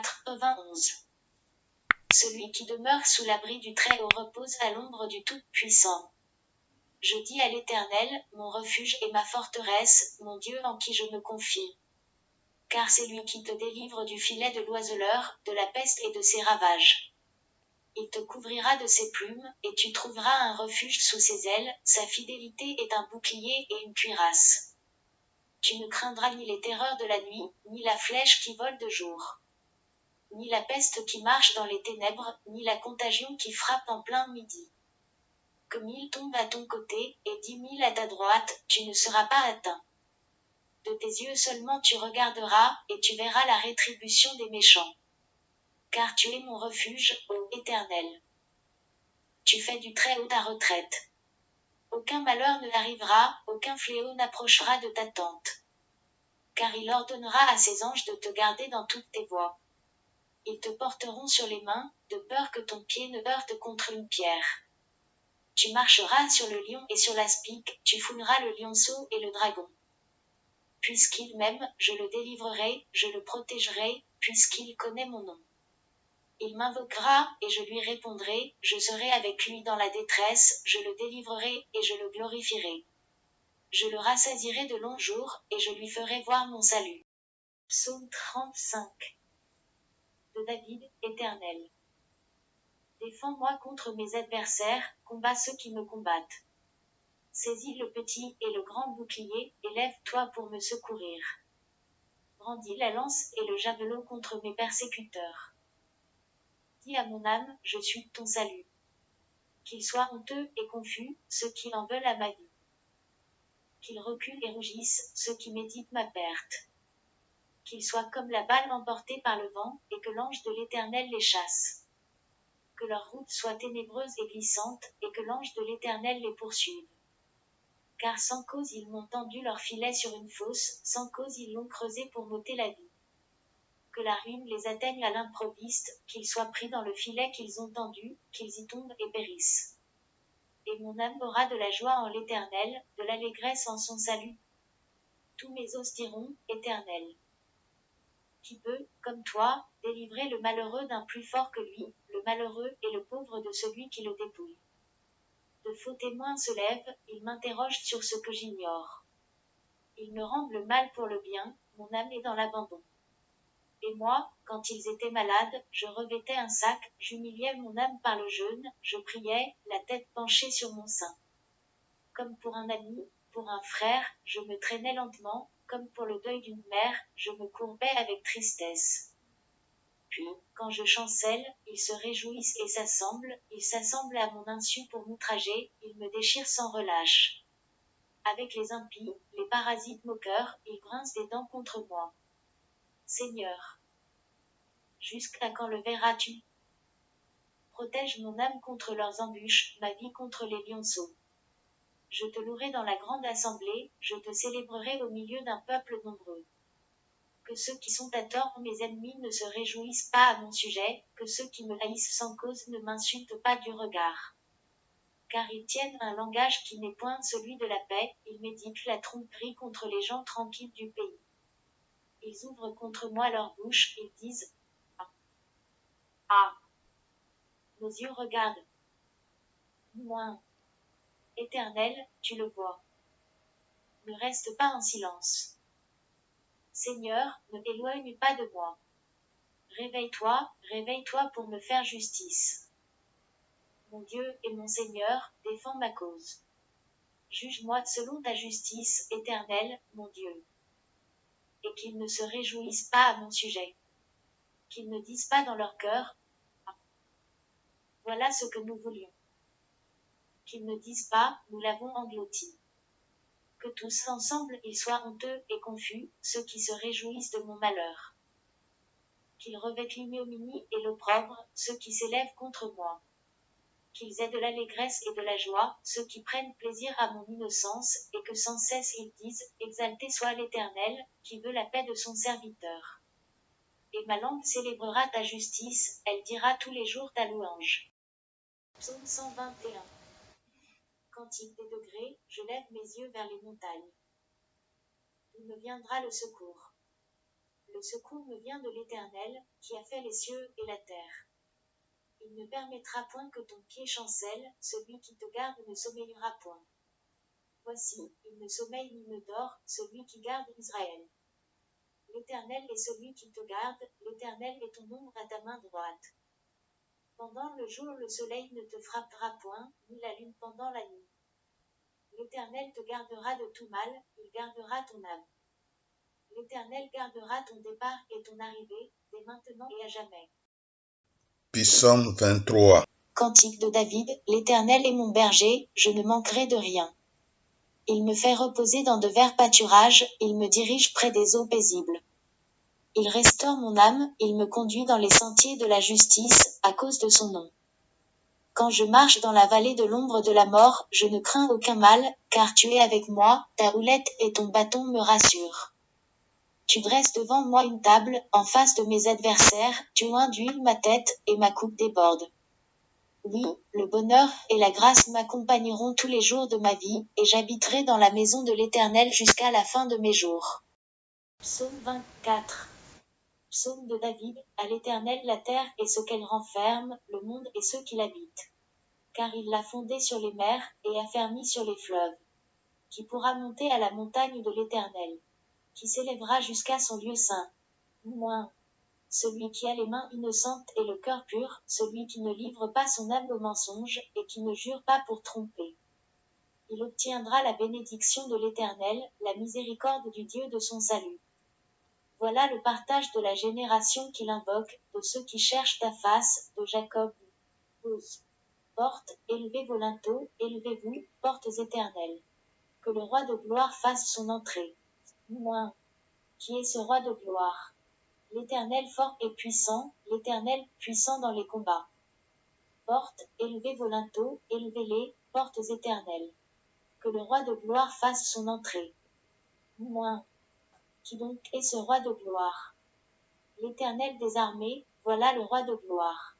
91. Celui qui demeure sous l'abri du Très-Haut repose à l'ombre du Tout-Puissant. Je dis à l'Éternel, mon refuge et ma forteresse, mon Dieu en qui je me confie. Car c'est lui qui te délivre du filet de l'oiseleur, de la peste et de ses ravages. Il te couvrira de ses plumes, et tu trouveras un refuge sous ses ailes, sa fidélité est un bouclier et une cuirasse. Tu ne craindras ni les terreurs de la nuit, ni la flèche qui vole de jour. Ni la peste qui marche dans les ténèbres, ni la contagion qui frappe en plein midi. Que 1000 tombent à ton côté, et 10 000 à ta droite, tu ne seras pas atteint. De tes yeux seulement tu regarderas, et tu verras la rétribution des méchants. Car tu es mon refuge, ô Éternel. Tu fais du Très-Haut ta retraite. Aucun malheur ne l'arrivera, aucun fléau n'approchera de ta tente. Car il ordonnera à ses anges de te garder dans toutes tes voies. Ils te porteront sur les mains, de peur que ton pied ne heurte contre une pierre. Tu marcheras sur le lion et sur l'aspic, tu fouleras le lionceau et le dragon. Puisqu'il m'aime, je le délivrerai, je le protégerai, puisqu'il connaît mon nom. Il m'invoquera, et je lui répondrai, je serai avec lui dans la détresse, je le délivrerai, et je le glorifierai. Je le rassasierai de longs jours, et je lui ferai voir mon salut. Psaume 35. De David, Éternel. Défends-moi contre mes adversaires, combats ceux qui me combattent. Saisis le petit et le grand bouclier, et lève-toi pour me secourir. Brandis la lance et le javelot contre mes persécuteurs. Dis à mon âme, je suis ton salut. Qu'ils soient honteux et confus, ceux qui en veulent à ma vie. Qu'ils reculent et rougissent, ceux qui méditent ma perte. Qu'ils soient comme la balle emportée par le vent, et que l'ange de l'Éternel les chasse. Que leur route soit ténébreuse et glissante, et que l'ange de l'Éternel les poursuive. Car sans cause ils m'ont tendu leur filet sur une fosse, sans cause ils l'ont creusé pour m'ôter la vie. Que la ruine les atteigne à l'improviste, qu'ils soient pris dans le filet qu'ils ont tendu, qu'ils y tombent et périssent. Et mon âme aura de la joie en l'Éternel, de l'allégresse en son salut. Tous mes os diront, Éternel. Qui peut, comme toi, délivrer le malheureux d'un plus fort que lui, le malheureux et le pauvre de celui qui le dépouille. De faux témoins se lèvent, ils m'interrogent sur ce que j'ignore. Ils me rendent le mal pour le bien, mon âme est dans l'abandon. Et moi, quand ils étaient malades, je revêtais un sac, j'humiliais mon âme par le jeûne, je priais, la tête penchée sur mon sein. Comme pour un ami, pour un frère, je me traînais lentement, comme pour le deuil d'une mère, je me courbais avec tristesse. Puis, quand je chancelle, ils se réjouissent et ils s'assemblent à mon insu pour m'outrager, ils me déchirent sans relâche. Avec les impies, les parasites moqueurs, ils grincent des dents contre moi. Seigneur, jusqu'à quand le verras-tu? Protège mon âme contre leurs embûches, ma vie contre les lionceaux. Je te louerai dans la grande assemblée, je te célébrerai au milieu d'un peuple nombreux. Que ceux qui sont à tort mes ennemis ne se réjouissent pas à mon sujet, que ceux qui me haïssent sans cause ne m'insultent pas du regard. Car ils tiennent un langage qui n'est point celui de la paix, ils méditent la tromperie contre les gens tranquilles du pays. Ils ouvrent contre moi leur bouche, ils disent « Ah, ah !» Nos yeux regardent. Moins. Éternel, tu le vois. Ne reste pas en silence. Seigneur, ne t'éloigne pas de moi. Réveille-toi pour me faire justice. Mon Dieu et mon Seigneur, défends ma cause. Juge-moi selon ta justice, Éternel, mon Dieu. Et qu'ils ne se réjouissent pas à mon sujet. Qu'ils ne disent pas dans leur cœur, ah, voilà ce que nous voulions. Qu'ils ne disent pas, nous l'avons englouti. Que tous ensemble ils soient honteux et confus, ceux qui se réjouissent de mon malheur. Qu'ils revêtent l'ignominie et l'opprobre, ceux qui s'élèvent contre moi. Qu'ils aient de l'allégresse et de la joie, ceux qui prennent plaisir à mon innocence, et que sans cesse ils disent, exalté soit l'Éternel, qui veut la paix de son serviteur. Et ma langue célébrera ta justice, elle dira tous les jours ta louange. Psaume 121. Cantique des degrés, je lève mes yeux vers les montagnes. D'où me viendra le secours? Le secours me vient de l'Éternel, qui a fait les cieux et la terre. Il ne permettra point que ton pied chancelle, celui qui te garde ne sommeillera point. Voici, il ne sommeille ni ne dort, celui qui garde Israël. L'Éternel est celui qui te garde, l'Éternel est ton ombre à ta main droite. Pendant le jour le soleil ne te frappera point, ni la lune pendant la nuit. L'Éternel te gardera de tout mal, il gardera ton âme. L'Éternel gardera ton départ et ton arrivée, dès maintenant et à jamais. Psaume 23. Cantique de David, l'Éternel est mon berger, je ne manquerai de rien. Il me fait reposer dans de verts pâturages, il me dirige près des eaux paisibles. Il restaure mon âme, il me conduit dans les sentiers de la justice, à cause de son nom. Quand je marche dans la vallée de l'ombre de la mort, je ne crains aucun mal, car tu es avec moi, ta houlette et ton bâton me rassurent. Tu dresses devant moi une table, en face de mes adversaires, tu oins d'huile ma tête, et ma coupe déborde. Oui, le bonheur et la grâce m'accompagneront tous les jours de ma vie, et j'habiterai dans la maison de l'Éternel jusqu'à la fin de mes jours. Psaume 24. Psaume de David, à l'Éternel la terre et ce qu'elle renferme, le monde et ceux qui l'habitent. Car il l'a fondée sur les mers, et affermi sur les fleuves. Qui pourra monter à la montagne de l'Éternel? Qui s'élèvera jusqu'à son lieu saint? Moi. Celui qui a les mains innocentes et le cœur pur, celui qui ne livre pas son âme au mensonge, et qui ne jure pas pour tromper. Il obtiendra la bénédiction de l'Éternel, la miséricorde du Dieu de son salut. Voilà le partage de la génération qu'il invoque, de ceux qui cherchent ta face, de Jacob. Portes, élevez vos linteaux, élevez-vous, portes éternelles. Que le roi de gloire fasse son entrée. Moi. Qui est ce roi de gloire? L'Éternel fort et puissant, l'Éternel puissant dans les combats. Portes, élevez vos linteaux, élevez-les, portes éternelles. Que le roi de gloire fasse son entrée. Moi. Qui donc est ce roi de gloire? L'Éternel des armées, voilà le roi de gloire.